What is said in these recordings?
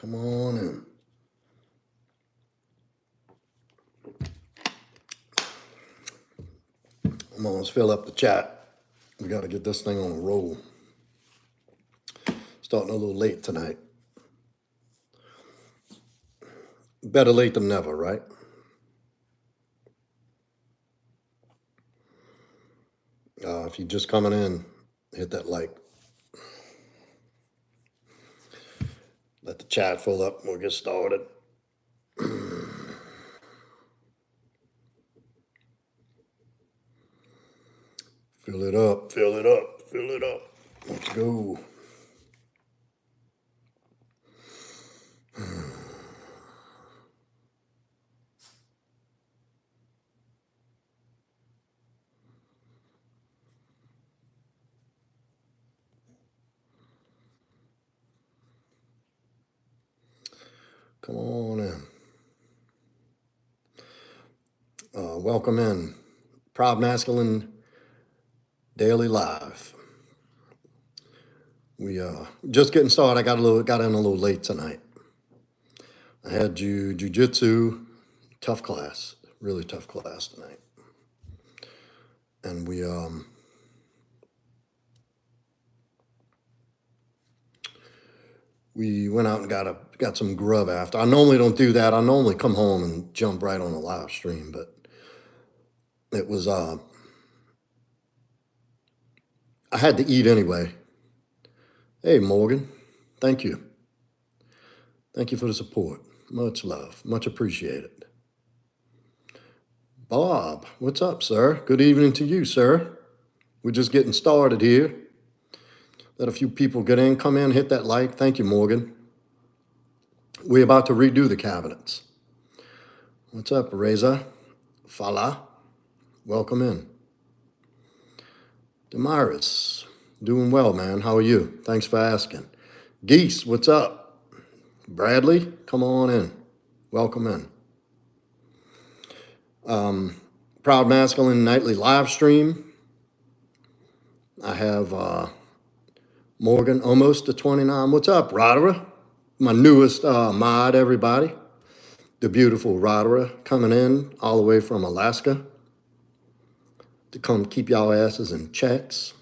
Come on in. I'm almost fill up the chat. We got to get this thing on a roll. Starting a little late tonight. Better late than never, right? If you're just coming in, hit that like. Let the chat fill up and we'll get started. Fill it up, fill it up, fill it up. Let's go. Come on in. Welcome in. Proudmasculine Daily Live. We just getting started. I got in a little late tonight. I had jiu-jitsu, tough class, really tough class tonight. And we went out and got some grub after. I normally don't do that. I normally come home and jump right on a live stream, but it was I had to eat anyway. Hey Morgan, thank you. Thank you for the support. Much love, much appreciated. Bob, what's up, sir? Good evening to you, sir. We're just getting started here. Let a few people get in, come in, hit that like. Thank you, Morgan. We're about to redo the cabinets. What's up, Reza? Fala, welcome in. Damaris, doing well, man. How are you? Thanks for asking. Geese, what's up? Bradley, come on in. Welcome in. Proud Masculine Nightly Live Stream. I have Morgan, almost to 29. What's up, Rodera? My newest mod, everybody. The beautiful Rodera coming in all the way from Alaska to come keep y'all asses in checks.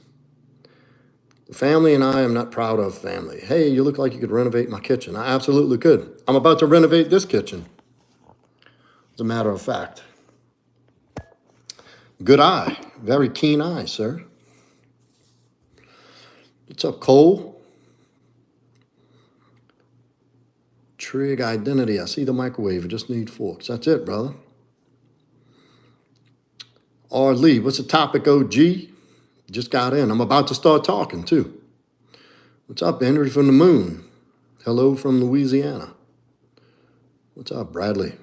The family and I am not proud of family. Hey, you look like you could renovate my kitchen. I absolutely could. I'm about to renovate this kitchen. As a matter of fact. Good eye. Very keen eye, sir. What's up, Cole? Trig identity. I see the microwave. I just need forks. That's it, brother. R. Lee, what's the topic, OG? Just got in. I'm about to start talking, too. What's up, Henry from the moon? Hello from Louisiana. What's up, Bradley?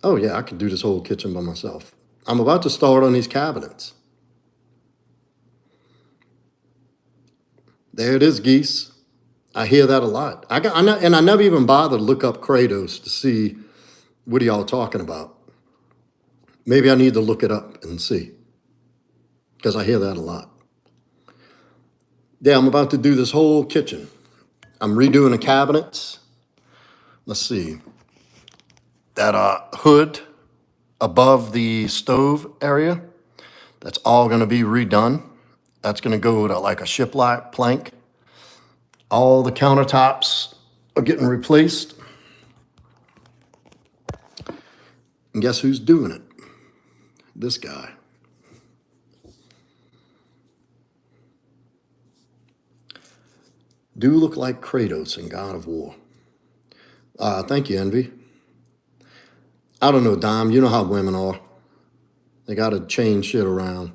Oh, yeah, I could do this whole kitchen by myself. I'm about to start on these cabinets. There it is, Geese. I hear that a lot. I never even bothered to look up Kratos to see what are y'all talking about. Maybe I need to look it up and see, because I hear that a lot. Yeah, I'm about to do this whole kitchen. I'm redoing the cabinets. Let's see. That hood above the stove area, that's all going to be redone. That's going to go to like a shiplap plank. All the countertops are getting replaced. And guess who's doing it? This guy. Do look like Kratos in God of War. Thank you, Envy. I don't know, Dom. You know how women are. They got to change shit around.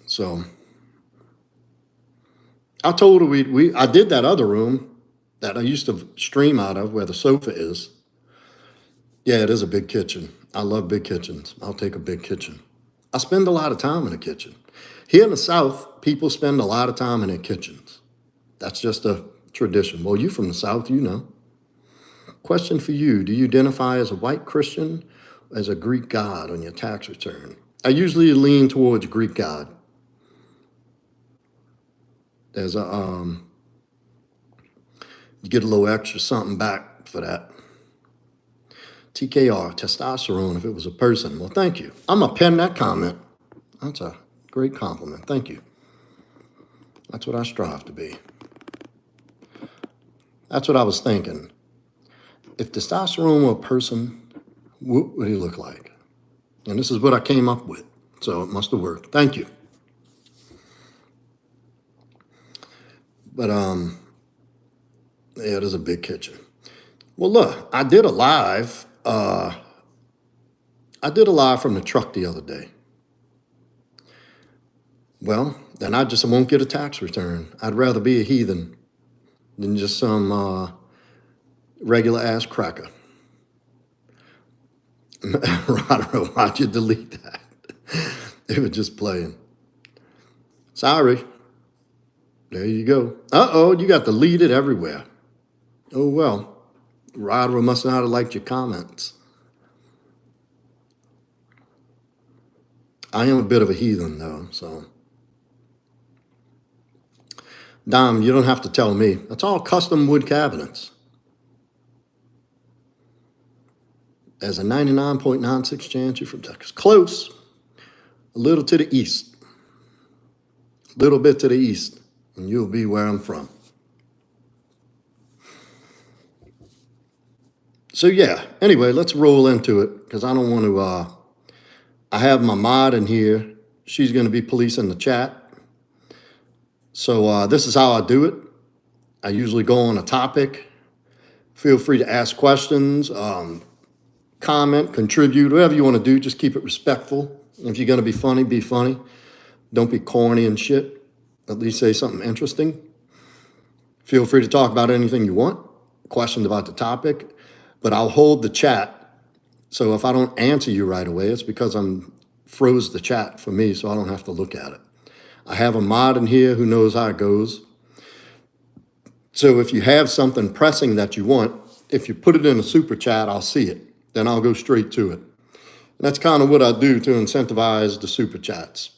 So I told her I did that other room that I used to stream out of where the sofa is. Yeah, it is a big kitchen. I love big kitchens. I'll take a big kitchen. I spend a lot of time in the kitchen. Here in the South, people spend a lot of time in their kitchens. That's just a tradition. Well, you from the South, you know. Question for you. Do you identify as a white Christian or as a Greek god on your tax return? I usually lean towards Greek god. There's a You get a little extra something back for that. TKR, testosterone if it was a person. Well, thank you. I'm going to pen that comment. That's a great compliment. Thank you. That's what I strive to be. That's what I was thinking. If testosterone were a person, what would he look like? And this is what I came up with. So it must have worked. Thank you. But, yeah, it is a big kitchen. Well, look, I did a live from the truck the other day. Well, then I just won't get a tax return. I'd rather be a heathen than just some regular ass cracker. Roderick, why'd you delete that? They were just playing. Sorry. There you go. Uh-oh, you got deleted everywhere. Oh, well. Roderick must not have liked your comments. I am a bit of a heathen, though, so. Dom, you don't have to tell me. That's all custom wood cabinets. There's a 99.96 chance you're from Texas. Close. A little to the east. A little bit to the east, and you'll be where I'm from. So yeah, anyway, let's roll into it, because I don't want to, I have my mod in here. She's going to be policing the chat. So this is how I do it. I usually go on a topic. Feel free to ask questions, comment, contribute, whatever you want to do. Just keep it respectful. If you're going to be funny, be funny. Don't be corny and shit. At least say something interesting. Feel free to talk about anything you want. Questions about the topic. But I'll hold the chat. So if I don't answer you right away, it's because I'm froze the chat for me, so I don't have to look at it. I have a mod in here who knows how it goes. So if you have something pressing that you want, if you put it in a super chat, I'll see it. Then I'll go straight to it. And that's kind of what I do to incentivize the super chats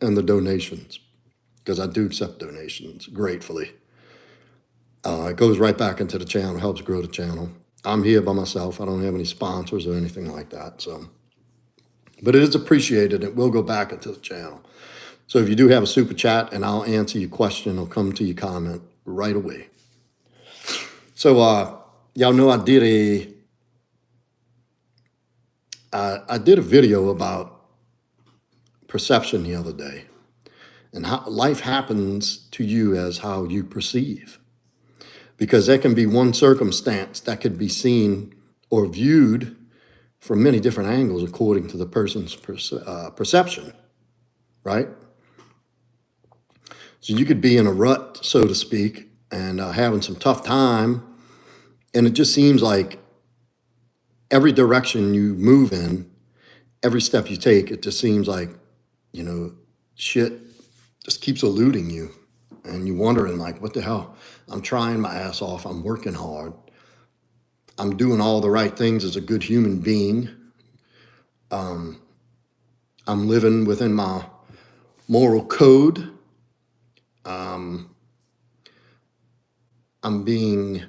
and the donations, because I do accept donations gratefully. It goes right back into the channel, helps grow the channel. I'm here by myself. I don't have any sponsors or anything like that. So, but it is appreciated. It will go back into the channel. So if you do have a super chat, and I'll answer your question or come to your comment right away. So y'all know I did a video about perception the other day, and how life happens to you as how you perceive. Because there can be one circumstance that could be seen or viewed from many different angles according to the person's perception, right? So you could be in a rut, so to speak, and having some tough time, and it just seems like every direction you move in, every step you take, it just seems like, you know, shit just keeps eluding you. And you're wondering, like, what the hell? I'm trying my ass off. I'm working hard. I'm doing all the right things as a good human being. I'm living within my moral code. I'm being,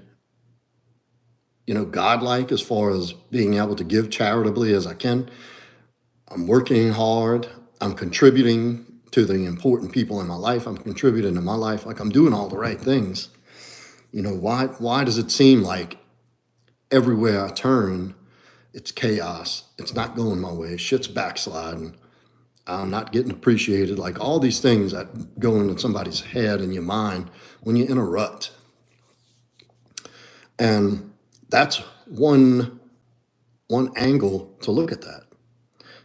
you know, godlike as far as being able to give charitably as I can. I'm working hard. I'm contributing to the important people in my life. I'm contributing to my life. Like, I'm doing all the right things. You know, why does it seem like everywhere I turn, it's chaos? It's not going my way. Shit's backsliding. I'm not getting appreciated. Like, all these things that go into somebody's head and your mind when you're in a rut. And that's one angle to look at that.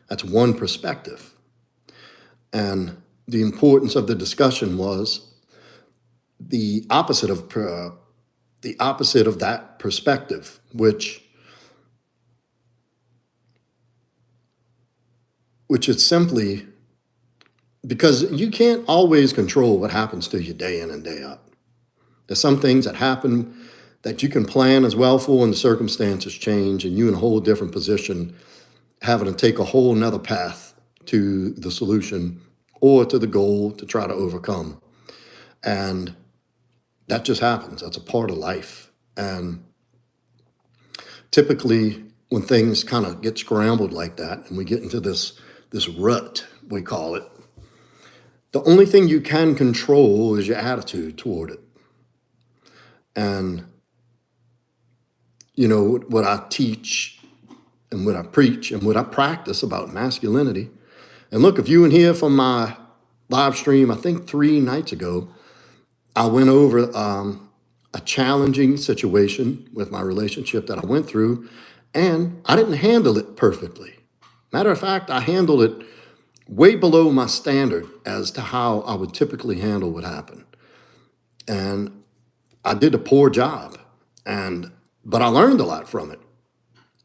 That's one perspective. And the importance of the discussion was the opposite of that perspective, which is simply because you can't always control what happens to you day in and day out. There's some things that happen that you can plan as well for, and the circumstances change, and you're in a whole different position, having to take a whole nother path to the solution or to the goal to try to overcome. And That just happens. That's a part of life. And typically when things kind of get scrambled like that and we get into this rut, we call it, the only thing you can control is your attitude toward it. And, what I teach and what I preach and what I practice about masculinity. And look, if you were here from my live stream, I think 3 nights ago, I went over a challenging situation with my relationship that I went through, and I didn't handle it perfectly. Matter of fact, I handled it way below my standard as to how I would typically handle what happened. And I did a poor job, but I learned a lot from it.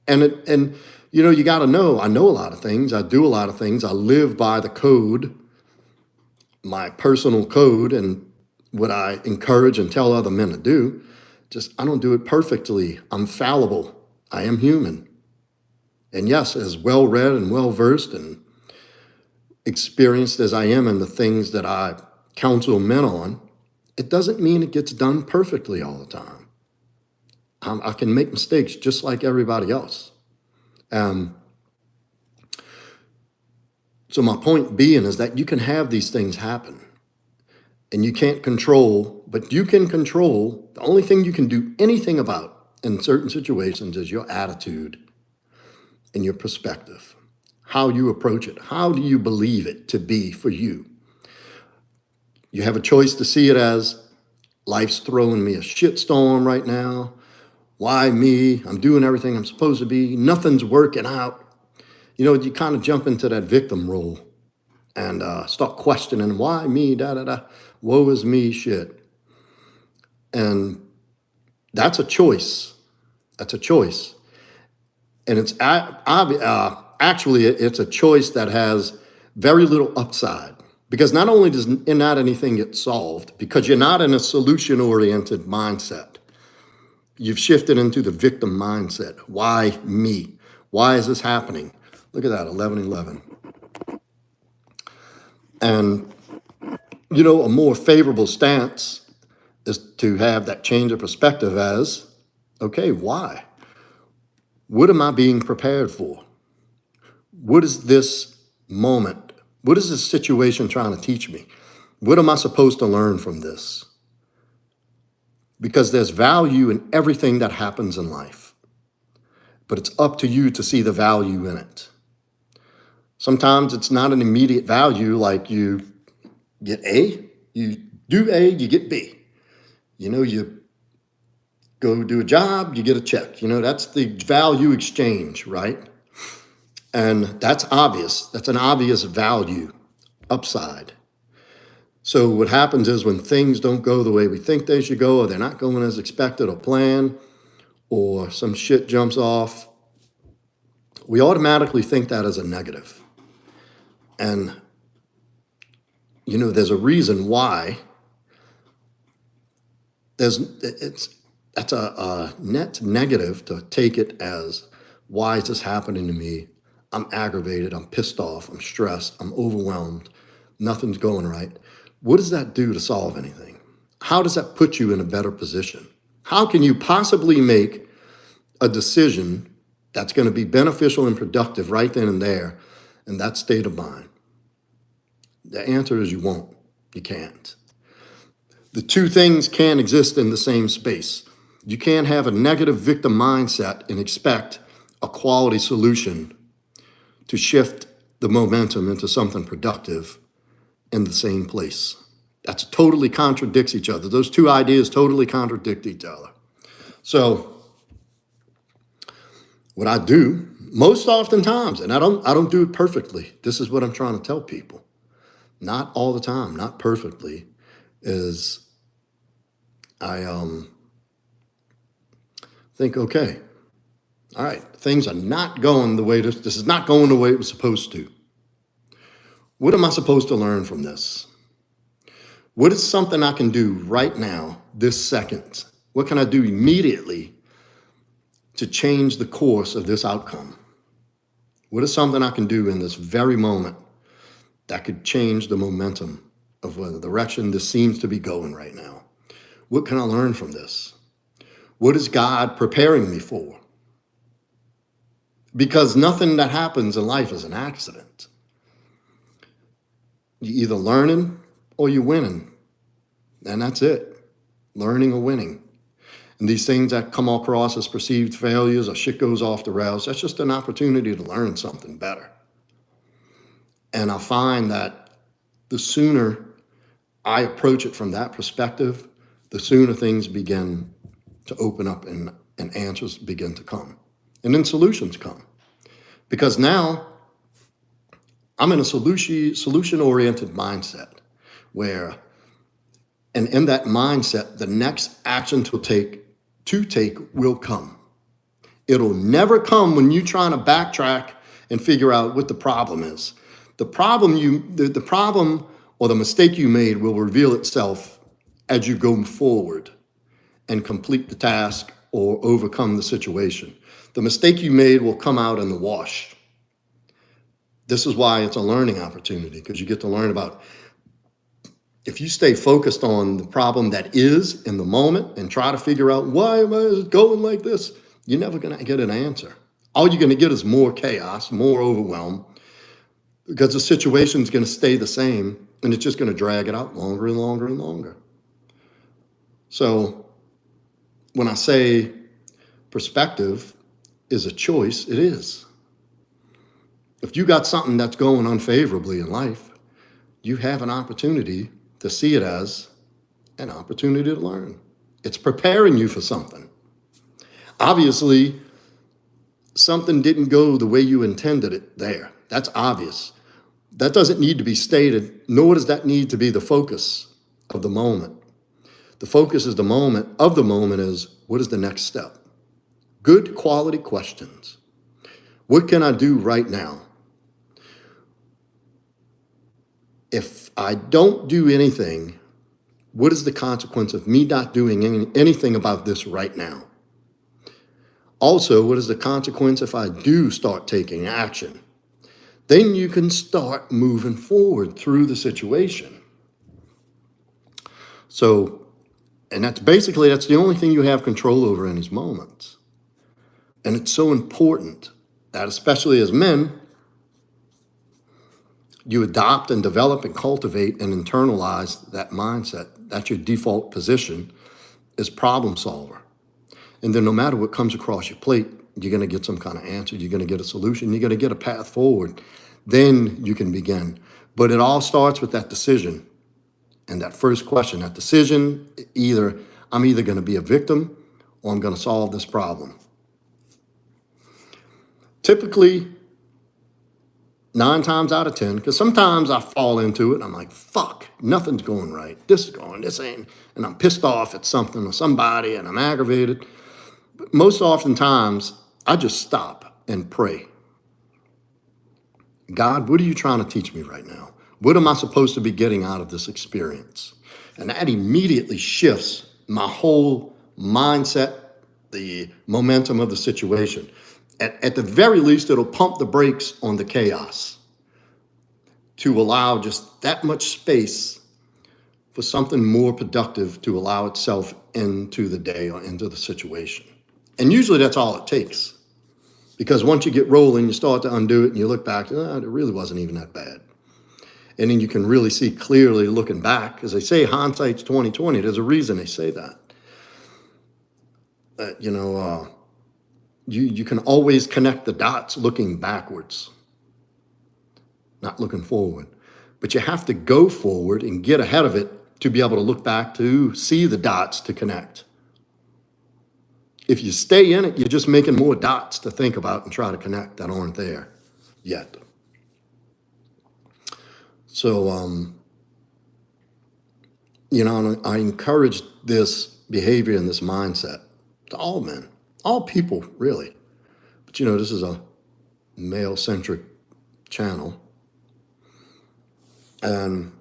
And you got to know, I know a lot of things. I do a lot of things. I live by the code, my personal code, and what I encourage and tell other men to do. Just, I don't do it perfectly. I'm fallible. I am human. And yes, as well-read and well-versed and experienced as I am in the things that I counsel men on, it doesn't mean it gets done perfectly all the time. I can make mistakes just like everybody else. So my point being is that you can have these things happen and you can't control, but you can control. The only thing you can do anything about in certain situations is your attitude and your perspective, how you approach it. How do you believe it to be for you? You have a choice to see it as life's throwing me a shitstorm right now. Why me? I'm doing everything I'm supposed to be. Nothing's working out. You kind of jump into that victim role and start questioning, why me, da-da-da, woe is me shit. And that's a choice. That's a choice. And it's actually, it's a choice that has very little upside. Because not only does not anything get solved, because you're not in a solution-oriented mindset. You've shifted into the victim mindset. Why me? Why is this happening? Look at that, 11:11. And, a more favorable stance is to have that change of perspective as, okay, why? What am I being prepared for? What is this moment? What is this situation trying to teach me? What am I supposed to learn from this? Because there's value in everything that happens in life, but it's up to you to see the value in it. Sometimes it's not an immediate value, like you get A, you do A, you get B. You go do a job, you get a check. That's the value exchange, right? And that's obvious. That's an obvious value upside. So what happens is when things don't go the way we think they should go, or they're not going as expected or planned, or some shit jumps off, we automatically think that as a negative. And, there's a reason why. That's a net negative to take it as, why is this happening to me? I'm aggravated, I'm pissed off, I'm stressed, I'm overwhelmed, nothing's going right. What does that do to solve anything? How does that put you in a better position? How can you possibly make a decision that's going to be beneficial and productive right then and there in that state of mind? The answer is you won't. You can't. The two things can't exist in the same space. You can't have a negative victim mindset and expect a quality solution to shift the momentum into something productive in the same place. That totally contradicts each other. Those two ideas totally contradict each other. So what I do most oftentimes, and I don't do it perfectly. This is what I'm trying to tell people. Not all the time, not perfectly, is I think, okay, all right, things are not going the way this is not going the way it was supposed to. What am I supposed to learn from this? What is something I can do right now, this second? What can I do immediately to change the course of this outcome? What is something I can do in this very moment that could change the momentum of the direction this seems to be going right now? What can I learn from this? What is God preparing me for? Because nothing that happens in life is an accident. You're either learning or you're winning. And that's it. Learning or winning. And these things that come across as perceived failures or shit goes off the rails, that's just an opportunity to learn something better. And I find that the sooner I approach it from that perspective, the sooner things begin to open up and answers begin to come. And then solutions come. Because now I'm in a solution-oriented mindset where, and in that mindset, the next action to take will come. It'll never come when you're trying to backtrack and figure out what the problem is. The problem or the mistake you made will reveal itself as you go forward and complete the task or overcome the situation. The mistake you made will come out in the wash. This is why it's a learning opportunity, because you get to learn about, if you stay focused on the problem that is in the moment and try to figure out why am I going like this, you're never going to get an answer. All you're going to get is more chaos, more overwhelm, because the situation is going to stay the same and it's just going to drag it out longer and longer and longer. So when I say perspective is a choice, it is. If you got something that's going unfavorably in life, you have an opportunity to see it as an opportunity to learn. It's preparing you for something. Obviously, something didn't go the way you intended it there. That's obvious. That doesn't need to be stated, nor does that need to be the focus of the moment. The focus is what is the next step? Good quality questions. What can I do right now? If I don't do anything, what is the consequence of me not doing anything about this right now? Also, what is the consequence if I do start taking action? Then you can start moving forward through the situation. So, and that's the only thing you have control over in these moments. And it's so important that, especially as men, you adopt and develop and cultivate and internalize that mindset. That's your default position as problem solver. And then no matter what comes across your plate, you're going to get some kind of answer. You're going to get a solution. You're going to get a path forward. Then you can begin. But it all starts with that decision. And that first question, that decision, I'm either going to be a victim or I'm going to solve this problem. Typically, 9 times out of 10, because sometimes I fall into it and I'm like, fuck, nothing's going right. This ain't, and I'm pissed off at something or somebody and I'm aggravated. But most oftentimes, I just stop and pray. God, what are you trying to teach me right now? What am I supposed to be getting out of this experience? And that immediately shifts my whole mindset, the momentum of the situation. At the very least, it'll pump the brakes on the chaos to allow just that much space for something more productive to allow itself into the day or into the situation. And usually that's all it takes. Because once you get rolling, you start to undo it and you look back, it really wasn't even that bad. And then you can really see clearly looking back. As they say, hindsight's 20/20. There's a reason they say that. You can always connect the dots looking backwards, not looking forward. But you have to go forward and get ahead of it to be able to look back to see the dots to connect. If you stay in it, you're just making more dots to think about and try to connect that aren't there yet. So, I encourage this behavior and this mindset to all men, all people, really. But, this is a male-centric channel. And,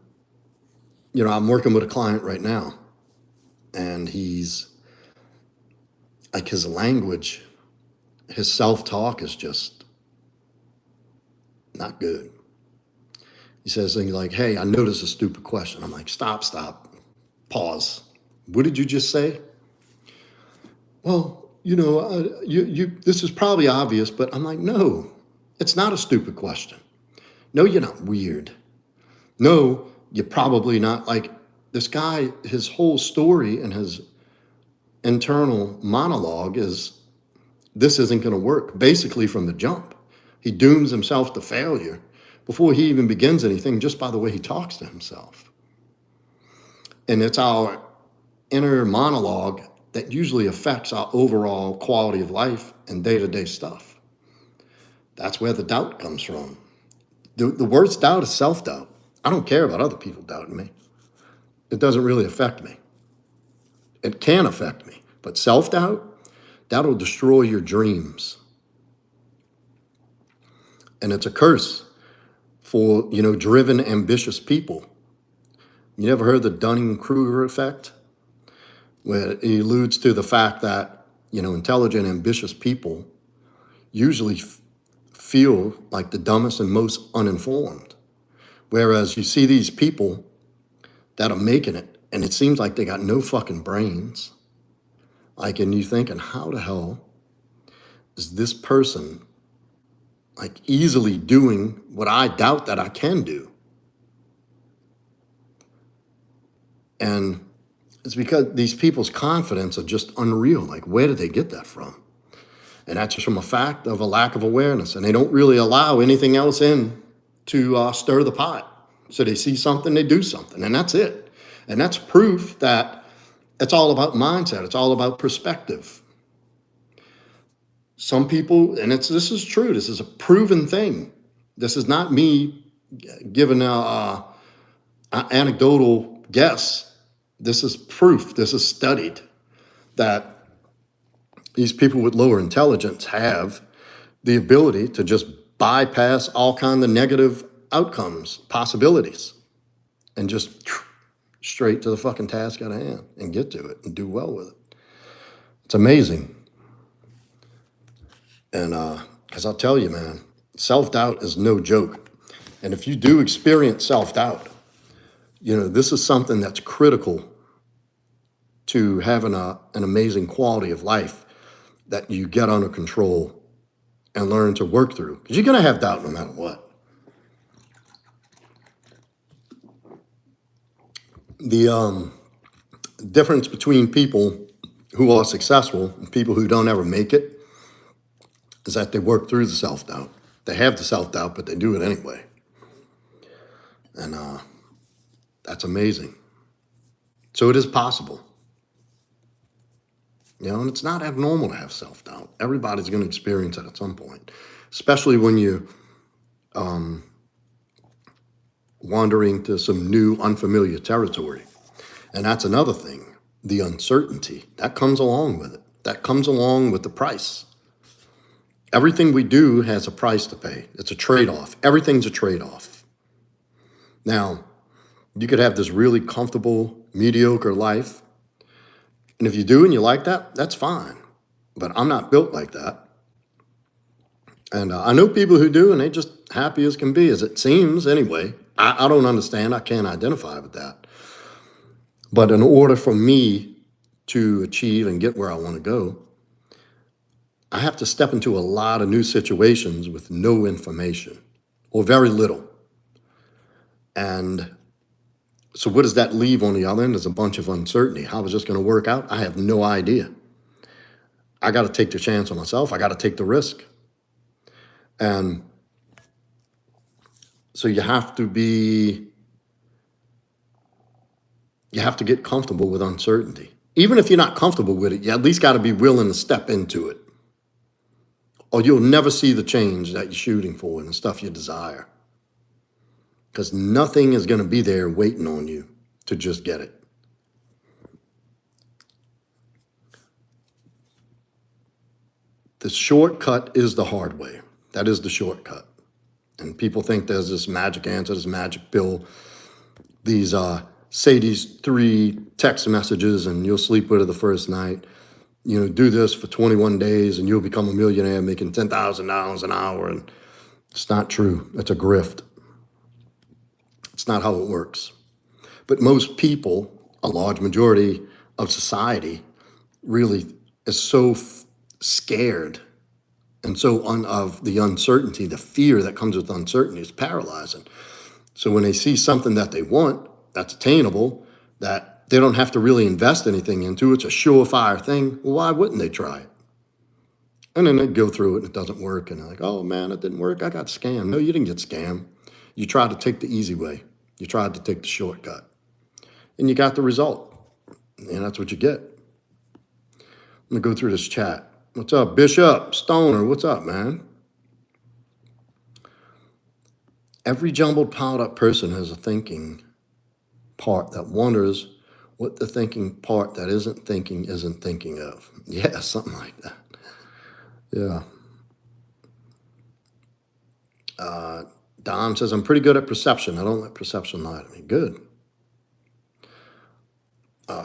I'm working with a client right now. And he's, like, his language, his self-talk is just not good. He says things like, hey, I noticed a stupid question. I'm like, stop, pause. What did you just say? Well, this is probably obvious, but I'm like, no, it's not a stupid question. No, you're not weird. No, you're probably not. Like this guy, his whole story and his internal monologue is this isn't going to work, basically from the jump. He dooms himself to failure before he even begins anything just by the way he talks to himself. And it's our inner monologue that usually affects our overall quality of life and day-to-day stuff. That's where the doubt comes from. The worst doubt is self-doubt. I don't care about other people doubting me. It doesn't really affect me. It can affect me, but self-doubt, that'll destroy your dreams. And it's a curse for, driven, ambitious people. You never heard the Dunning-Kruger effect? Where it alludes to the fact that, intelligent, ambitious people usually feel like the dumbest and most uninformed. Whereas you see these people that are making it, and it seems like they got no fucking brains. Like, and you thinking, how the hell is this person like easily doing what I doubt that I can do? And it's because these people's confidence are just unreal. Like, where did they get that from? And that's just from a fact of a lack of awareness. And they don't really allow anything else in to stir the pot. So they see something, they do something, and that's it. And that's proof that it's all about mindset. It's all about perspective. Some people, and this is true. This is a proven thing. This is not me giving an anecdotal guess. This is proof. This is studied that these people with lower intelligence have the ability to just bypass all kinds of negative outcomes, possibilities, and just straight to the fucking task at hand and get to it and do well with it. It's amazing. And because I'll tell you, man, self-doubt is no joke. And if you do experience self-doubt, this is something that's critical to having an amazing quality of life that you get under control and learn to work through. Because you're going to have doubt no matter what. The difference between people who are successful and people who don't ever make it is that they work through the self-doubt. They have the self-doubt, but they do it anyway. And that's amazing. So it is possible. And it's not abnormal to have self-doubt. Everybody's going to experience it at some point, especially when you wandering to some new, unfamiliar territory. And that's another thing, the uncertainty. That comes along with it. That comes along with the price. Everything we do has a price to pay. It's a trade-off. Everything's a trade-off. Now, you could have this really comfortable, mediocre life. And if you do and you like that, that's fine. But I'm not built like that. And I know people who do, and they're just happy as can be, as it seems anyway. I don't understand. I can't identify with that. But in order for me to achieve and get where I want to go, I have to step into a lot of new situations with no information or very little. And so what does that leave on the other end? There's a bunch of uncertainty. How is this going to work out? I have no idea. I got to take the chance on myself. I got to take the risk. And so you have to get comfortable with uncertainty. Even if you're not comfortable with it, you at least got to be willing to step into it. Or you'll never see the change that you're shooting for and the stuff you desire. Because nothing is going to be there waiting on you to just get it. The shortcut is the hard way. That is the shortcut. And people think there's this magic answer, this magic pill. Say these 3 text messages and you'll sleep with her the first night. Do this for 21 days and you'll become a millionaire making $10,000 an hour. And it's not true. It's a grift. It's not how it works. But most people, a large majority, of society really is so scared and so of the uncertainty, the fear that comes with uncertainty is paralyzing. So when they see something that they want, that's attainable, that they don't have to really invest anything into, it's a surefire thing, well, why wouldn't they try it? And then they go through it and it doesn't work. And they're like, oh man, it didn't work. I got scammed. No, you didn't get scammed. You tried to take the easy way. You tried to take the shortcut. And you got the result. And that's what you get. I'm going to go through this chat. What's up, Bishop? Stoner, what's up, man? Every jumbled, piled up person has a thinking part that wonders what the thinking part that isn't thinking of. Yeah, something like that. Yeah. Don says, I'm pretty good at perception. I don't let perception lie to me. Good.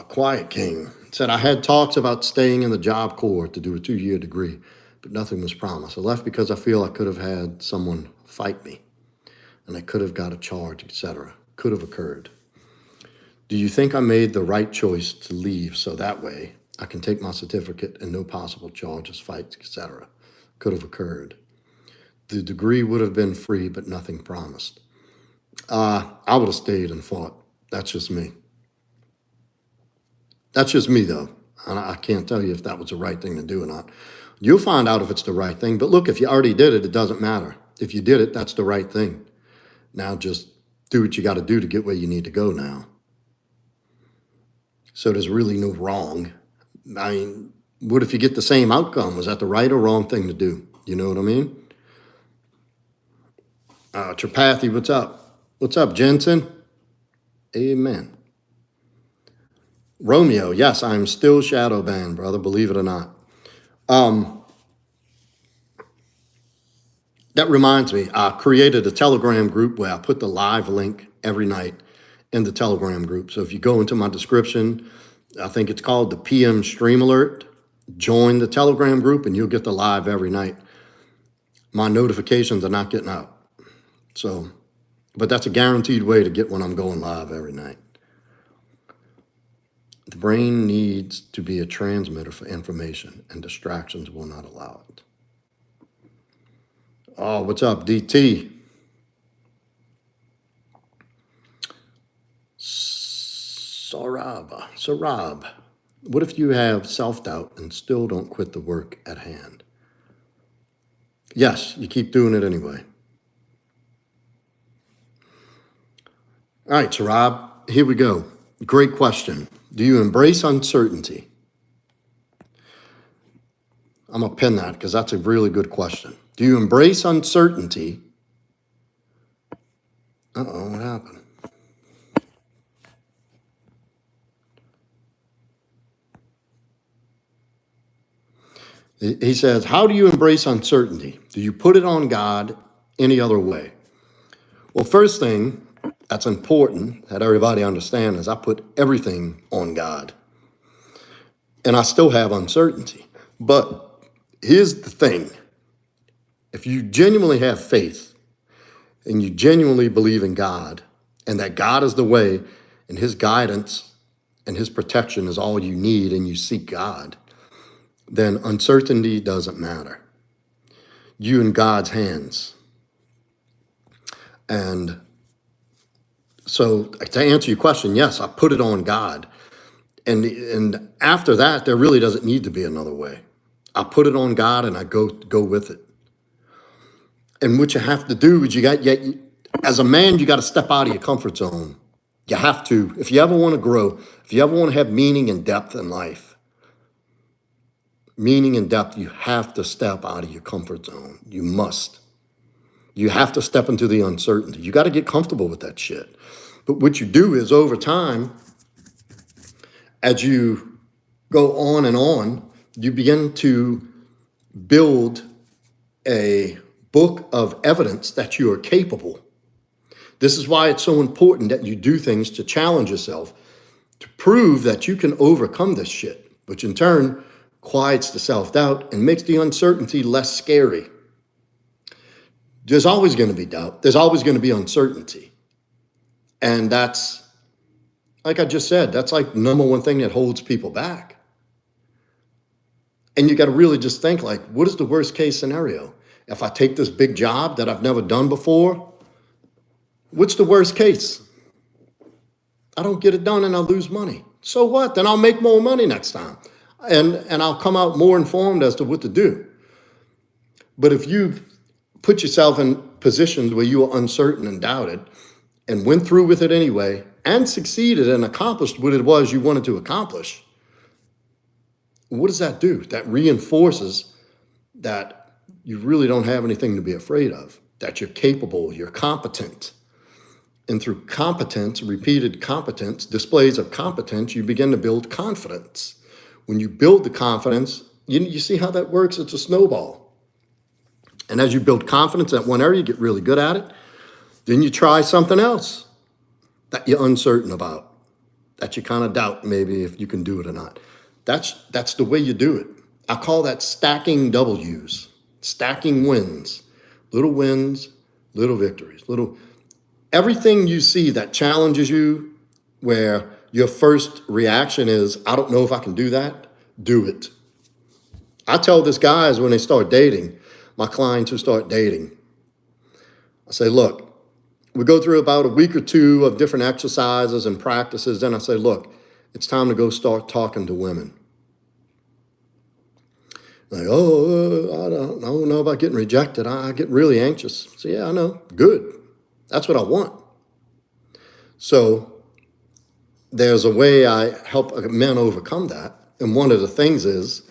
Quiet King said, I had talks about staying in the Job Corps to do a 2-year degree, but nothing was promised. I left because I feel I could have had someone fight me, and I could have got a charge, etc. Could have occurred. Do you think I made the right choice to leave so that way I can take my certificate and no possible charges, fights, etc. could have occurred? The degree would have been free, but nothing promised. I would have stayed and fought. That's just me. That's just me, though. And I can't tell you if that was the right thing to do or not. You'll find out if it's the right thing. But look, if you already did it, it doesn't matter. If you did it, that's the right thing. Now just do what you got to do to get where you need to go now. So there's really no wrong. I mean, what if you get the same outcome? Was that the right or wrong thing to do? You know what I mean? Tripathi, what's up? What's up, Jensen? Amen. Romeo, yes, I'm still shadow banned, brother, believe it or not. That reminds me, I created a Telegram group where I put the live link every night in the Telegram group. So if you go into my description, I think it's called the PM Stream Alert, join the Telegram group and you'll get the live every night. My notifications are not getting out. So, but that's a guaranteed way to get when I'm going live every night. The brain needs to be a transmitter for information, and distractions will not allow it. Oh, what's up, DT? Sarab. What if you have self-doubt and still don't quit the work at hand? Yes, you keep doing it anyway. All right, Sarab, here we go. Great question. Do you embrace uncertainty? I'm going to pin that because that's a really good question. Do you embrace uncertainty? Uh-oh, what happened? He says, how do you embrace uncertainty? Do you put it on God any other way? Well, first thing that's important that everybody understands is I put everything on God. And I still have uncertainty. But here's the thing. If you genuinely have faith and you genuinely believe in God and that God is the way and his guidance and his protection is all you need and you seek God, then uncertainty doesn't matter. You in God's hands. And so to answer your question, yes, I put it on God. And after that, there really doesn't need to be another way. I put it on God and I go with it. And what you have to do is as a man, you got to step out of your comfort zone. You have to. If you ever want to grow, if you ever want to have meaning and depth in life, you have to step out of your comfort zone. You must. You have to step into the uncertainty. You got to get comfortable with that shit. But what you do is over time, as you go on and on, you begin to build a book of evidence that you are capable. This is why it's so important that you do things to challenge yourself, to prove that you can overcome this shit, which in turn quiets the self-doubt and makes the uncertainty less scary. There's always going to be doubt. There's always going to be uncertainty. And that's Like I just said, that's like the number one thing that holds people back. And you got to really just think like, what is the worst case scenario? If I take this big job that I've never done before, what's the worst case? I don't get it done and I'll lose money. So what? Then I'll make more money next time. And I'll come out more informed as to what to do. But if you put yourself in positions where you are uncertain and doubted and went through with it anyway and succeeded and accomplished what it was you wanted to accomplish, what does that do? That reinforces that you really don't have anything to be afraid of, that you're capable, you're competent. And through competence, repeated competence, displays of competence, you begin to build confidence. When you build the confidence, you see how that works? It's a snowball. And as you build confidence at one area, you get really good at it. Then you try something else that you're uncertain about, that you kind of doubt maybe if you can do it or not. That's the way you do it. I call that stacking W's, stacking wins, little victories, everything you see that challenges you, where your first reaction is, I don't know if I can do that, do it. I tell this guys when they start dating, my clients who start dating, I say, look, we go through about a week or two of different exercises and practices. Then I say, look, it's time to go start talking to women. Like, I don't know about getting rejected. I get really anxious. So yeah, I know. Good. That's what I want. So there's a way I help men overcome that. And one of the things is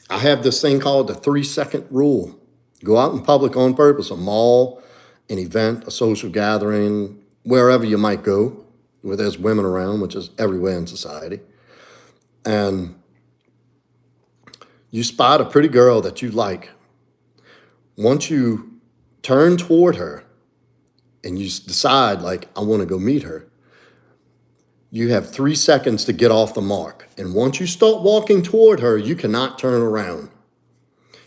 I have this thing called the 3-second rule. Go out in public on purpose, a mall, an event, a social gathering, wherever you might go, where there's women around, which is everywhere in society. And you spot a pretty girl that you like. Once you turn toward her and you decide, like, I want to go meet her, you have 3 seconds to get off the mark. And once you start walking toward her, you cannot turn around.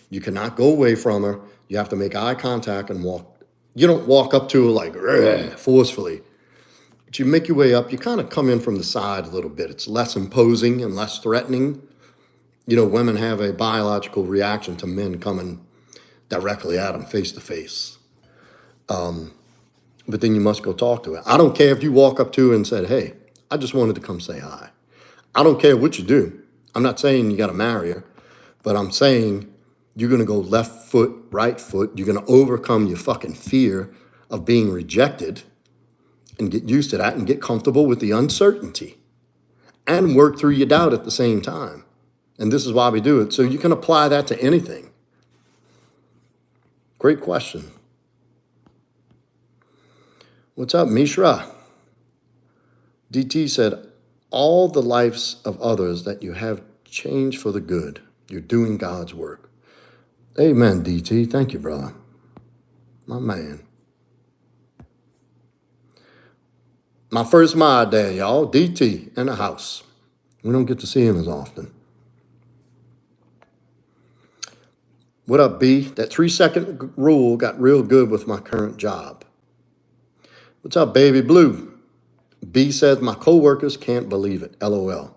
You cannot go away from her. You have to make eye contact and walk. You don't walk up to her like forcefully, but you make your way up. You kind of come in from the side a little bit. It's less imposing and less threatening. You know, women have a biological reaction to men coming directly at them face to face. But then you must go talk to her. I don't care if you walk up to her and said, hey, I just wanted to come say hi. I don't care what you do. I'm not saying you got to marry her, but I'm saying you're going to go left foot, right foot. You're going to overcome your fucking fear of being rejected and get used to that and get comfortable with the uncertainty and work through your doubt at the same time. And this is why we do it. So you can apply that to anything. Great question. What's up, Mishra? DT said, all the lives of others that you have changed for the good. You're doing God's work. Amen, DT. Thank you, brother. My man. My first mod there, y'all. DT in the house. We don't get to see him as often. What up, B? That 3-second rule got real good with my current job. What's up, baby blue? B says, my coworkers can't believe it. LOL.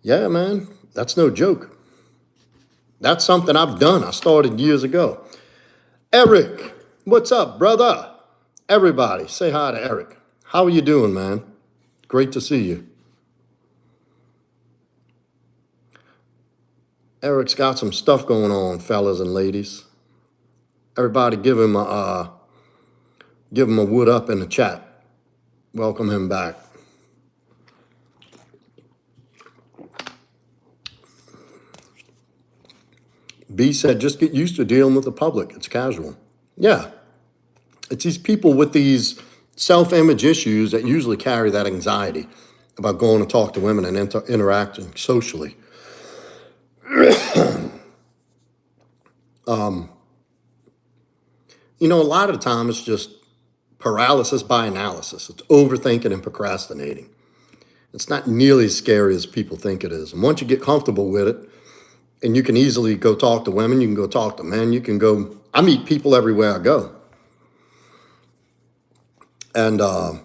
Yeah, man, that's no joke. That's something I've done. I started years ago. Eric, what's up, brother? Everybody, say hi to Eric. How are you doing, man? Great to see you. Eric's got some stuff going on, fellas and ladies. Everybody give him a wood up in the chat. Welcome him back. B said, just get used to dealing with the public. It's casual. Yeah. It's these people with these self-image issues that usually carry that anxiety about going to talk to women and interacting socially. You know, a lot of the time it's just paralysis by analysis. It's overthinking and procrastinating. It's not nearly as scary as people think it is. And once you get comfortable with it, and you can easily go talk to women, you can go talk to men, you can go, I meet people everywhere I go. And I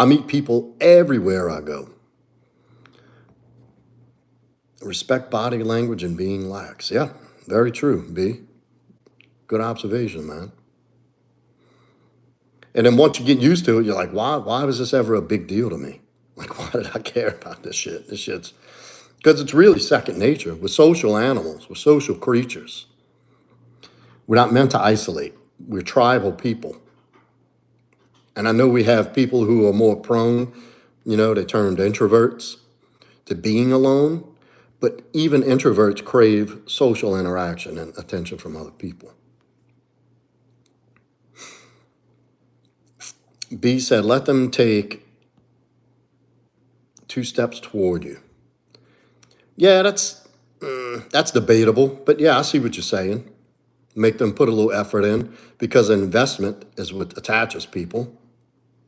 meet people everywhere I go. Respect body language and being lax. Yeah, very true, B. Good observation, man. And then once you get used to it, you're like, why was this ever a big deal to me? Like, why did I care about this shit? This shit's because it's really second nature. We're social animals, we're social creatures. We're not meant to isolate. We're tribal people. And I know we have people who are more prone, they termed introverts, to being alone. But even introverts crave social interaction and attention from other people. B said, let them take 2 steps toward you. Yeah, that's debatable. But yeah, I see what you're saying. Make them put a little effort in, because an investment is what attaches people.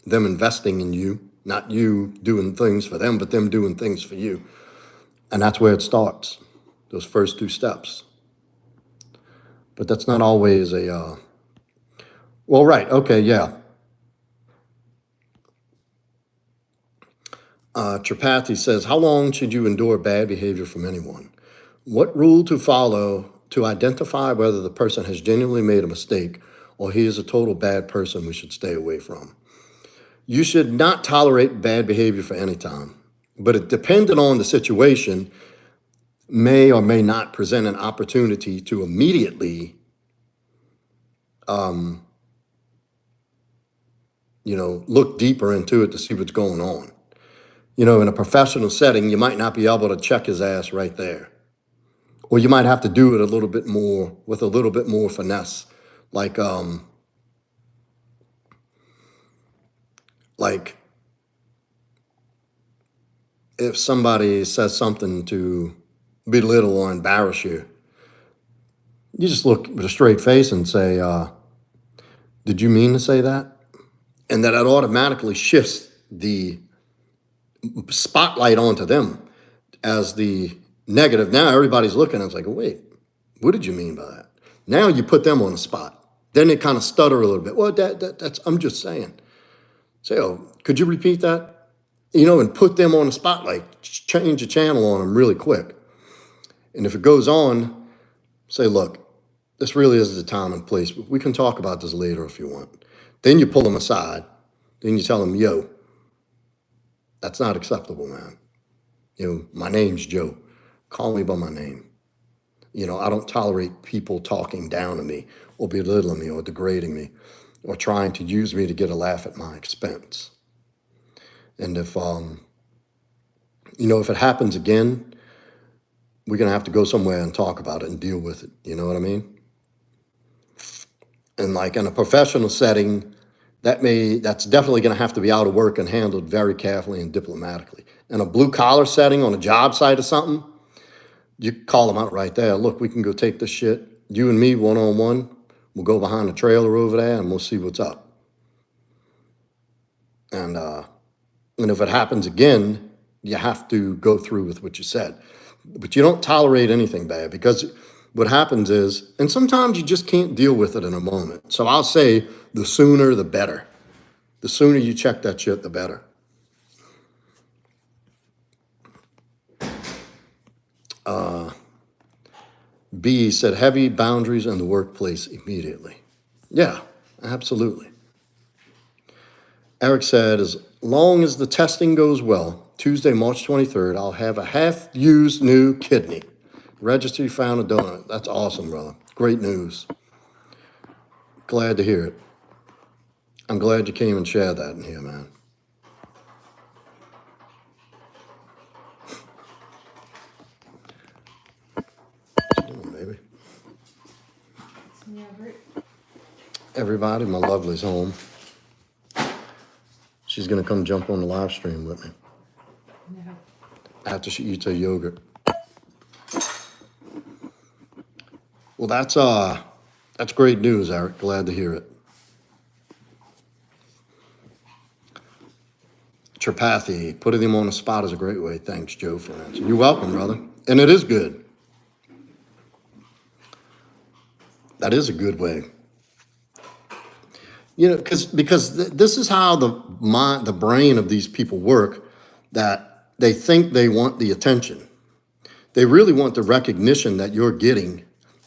Them investing in you, not you doing things for them, but them doing things for you. And that's where it starts, those first 2 steps. But that's not always well, right, okay, yeah. Tripathi says, how long should you endure bad behavior from anyone? What rule to follow to identify whether the person has genuinely made a mistake or he is a total bad person we should stay away from? You should not tolerate bad behavior for any time, but it, depending on the situation, may or may not present an opportunity to immediately, look deeper into it to see what's going on. In a professional setting, you might not be able to check his ass right there. Or you might have to do it a little bit more, with a little bit more finesse. Like if somebody says something to belittle or embarrass you, you just look with a straight face and say, did you mean to say that? And that it automatically shifts the spotlight onto them as the negative. Now everybody's looking, and it's like, wait, what did you mean by that? Now you put them on the spot. Then they kind of stutter a little bit. Well, that's I'm just saying. Say, oh, could you repeat that? And put them on the spotlight. Change the channel on them really quick. And if it goes on, say, look, this really is the time and place. We can talk about this later if you want. Then you pull them aside. Then you tell them, yo, that's not acceptable, man. My name's Joe. Call me by my name. I don't tolerate people talking down to me or belittling me or degrading me or trying to use me to get a laugh at my expense. And if it happens again, we're going to have to go somewhere and talk about it and deal with it. You know what I mean? And like in a professional setting, that's definitely going to have to be out of work and handled very carefully and diplomatically. In a blue collar setting on a job site or something, you call them out right there. Look, we can go take this shit. You and me, one-on-one. We'll go behind the trailer over there and we'll see what's up. And if it happens again, you have to go through with what you said. But you don't tolerate anything bad, because what happens is, and sometimes you just can't deal with it in a moment. So I'll say the sooner the better. The sooner you check that shit, the better. B said, heavy boundaries in the workplace immediately. Yeah, absolutely. Eric said, as long as the testing goes well, Tuesday, March 23rd, I'll have a half-used new kidney. Registry found a donor. That's awesome, brother. Great news. Glad to hear it. I'm glad you came and shared that in here, man. What you doing, baby? Yeah, great. Everybody, my lovely's home. She's going to come jump on the live stream with me Yeah. after she eats her yogurt. Well, that's great news, Eric. Glad to hear it. Tripathi, putting him on the spot is a great way. Thanks, Joe, for answering. You're welcome, brother. And it is good. That is a good way. You know, because this is how the brain of these people work, that they think they want the attention. They really want the recognition that you're getting,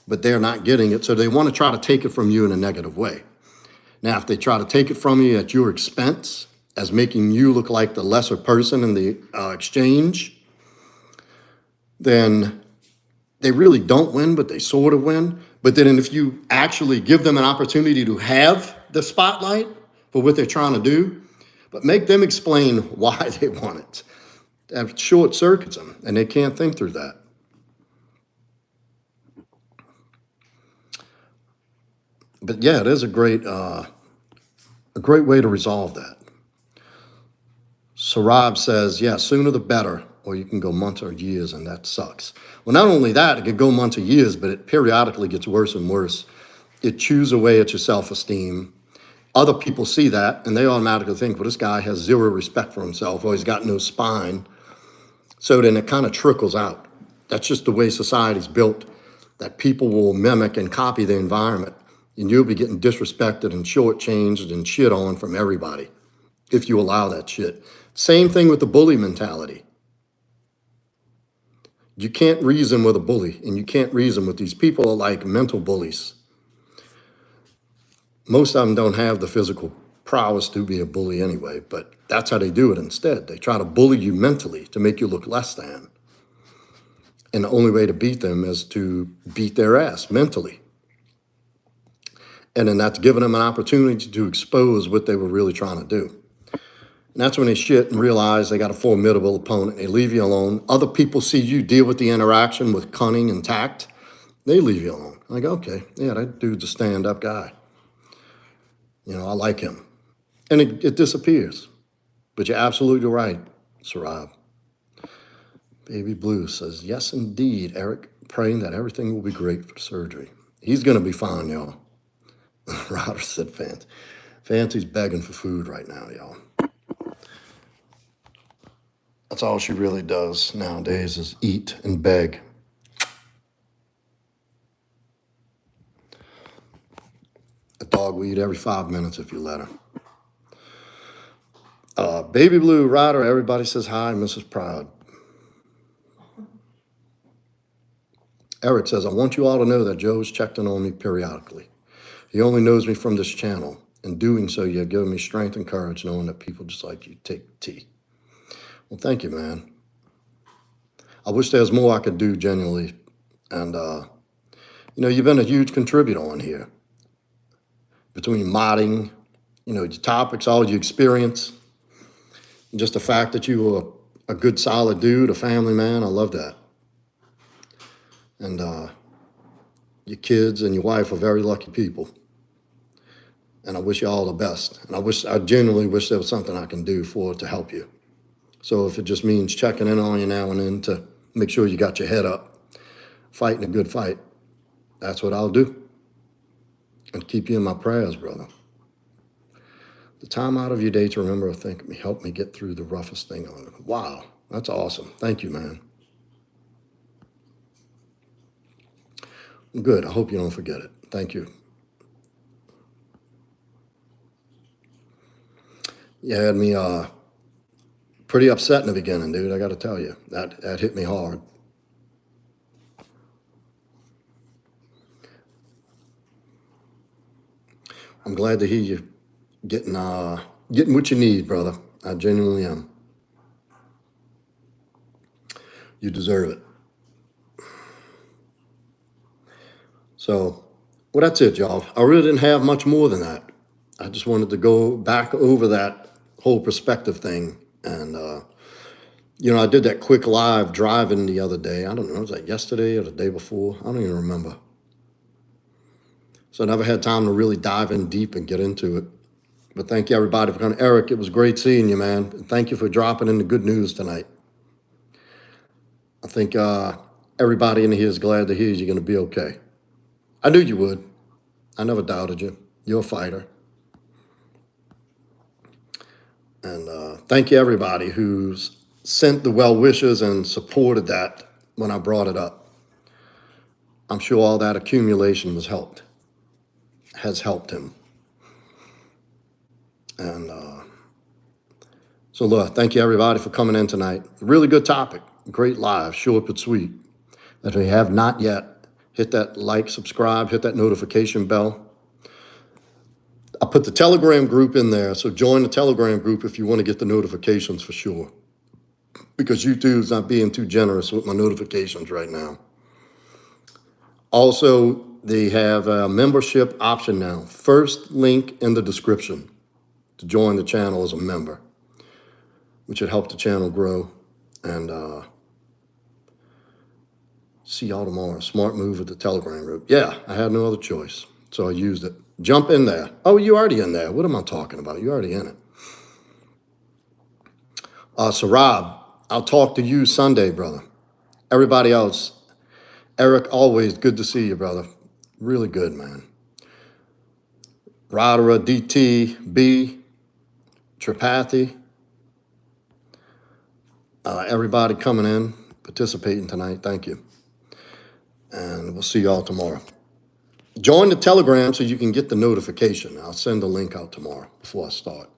but they're not getting it, so they want to try to take it from you in a negative way. Now, if they try to take it from you at your expense, as making you look like the lesser person in the exchange, then they really don't win, but they sort of win. But then if you actually give them an opportunity to have the spotlight for what they're trying to do, but make them explain why they want it, that short circuits them, and they can't think through that. But yeah, it is a great way to resolve that. Sarab says, yeah, sooner the better, or you can go months or years, and that sucks. Well, not only that, it could go months or years, but it periodically gets worse and worse. It chews away at your self-esteem. Other people see that, and they automatically think, well, this guy has zero respect for himself, or he's got no spine. So then it kind of trickles out. That's just the way society's built, that people will mimic and copy the environment, and you'll be getting disrespected and shortchanged and shit on from everybody if you allow that shit. Same thing with the bully mentality. You can't reason with a bully, and you can't reason with these people are like mental bullies. Most of them don't have the physical prowess to be a bully anyway, but that's how they do it instead. They try to bully you mentally to make you look less than. And the only way to beat them is to beat their ass mentally. And then that's giving them an opportunity to expose what they were really trying to do. And that's when they shit and realize they got a formidable opponent. They leave you alone. Other people see you deal with the interaction with cunning and tact. They leave you alone. Like, okay, yeah, that dude's a stand-up guy. You know, I like him. And it disappears. But you're absolutely right, Sarab. Baby Blue says, yes, indeed, Eric, praying that everything will be great for surgery. He's going to be fine, y'all. Ryder said, Fancy's begging for food right now, y'all. That's all she really does nowadays is eat and beg. A dog will eat every 5 minutes if you let her. Baby Blue, Ryder, everybody says hi, Mrs. Proud. Eric says, I want you all to know that Joe's checked in on me periodically. He only knows me from this channel. In doing so, you have given me strength and courage knowing that people just like you take tea. Well, thank you, man. I wish there was more I could do genuinely. And, you know, you've been a huge contributor on here. Between modding, you know, your topics, all your experience, and just the fact that you were a good, solid dude, a family man, I love that. And your kids and your wife are very lucky people. And I wish you all the best. And I genuinely wish there was something I can do to help you. So if it just means checking in on you now and then to make sure you got your head up, fighting a good fight, that's what I'll do. And keep you in my prayers, brother. The time out of your day to remember to thank me, help me get through the roughest thing on it. Wow, that's awesome. Thank you, man. Good, I hope you don't forget it. Thank you. You had me pretty upset in the beginning, dude, I got to tell you. That hit me hard. I'm glad to hear you getting what you need, brother. I genuinely am. You deserve it. So, well, that's it, y'all. I really didn't have much more than that. I just wanted to go back over that whole perspective thing. And, you know, I did that quick live driving the other day. I don't know, was that yesterday or the day before? I don't even remember. So I never had time to really dive in deep and get into it. But thank you, everybody, for coming. Eric, it was great seeing you, man. And thank you for dropping in the good news tonight. I think everybody in here is glad to hear you're going to be okay. I knew you would. I never doubted you. You're a fighter. And thank you, everybody who's sent the well wishes and supported that when I brought it up. I'm sure all that accumulation has helped him. And so, look, thank you everybody for coming in tonight. Really good topic. Great live, short but sweet. If you have not yet, hit that like, subscribe, hit that notification bell. I put the Telegram group in there, so join the Telegram group if you want to get the notifications for sure. Because YouTube's not being too generous with my notifications right now. Also, they have a membership option now. First link in the description to join the channel as a member, which would help the channel grow. And see y'all tomorrow. Smart move with the Telegram group. Yeah, I had no other choice, so I used it. Jump in there. Oh, you already in there. What am I talking about? You already in it. So Rob, I'll talk to you Sunday, brother. Everybody else, Eric, always good to see you, brother. Really good, man. Radhara, DT, B, Tripathi, everybody coming in, participating tonight. Thank you. And we'll see y'all tomorrow. Join the Telegram so you can get the notification. I'll send the link out tomorrow before I start.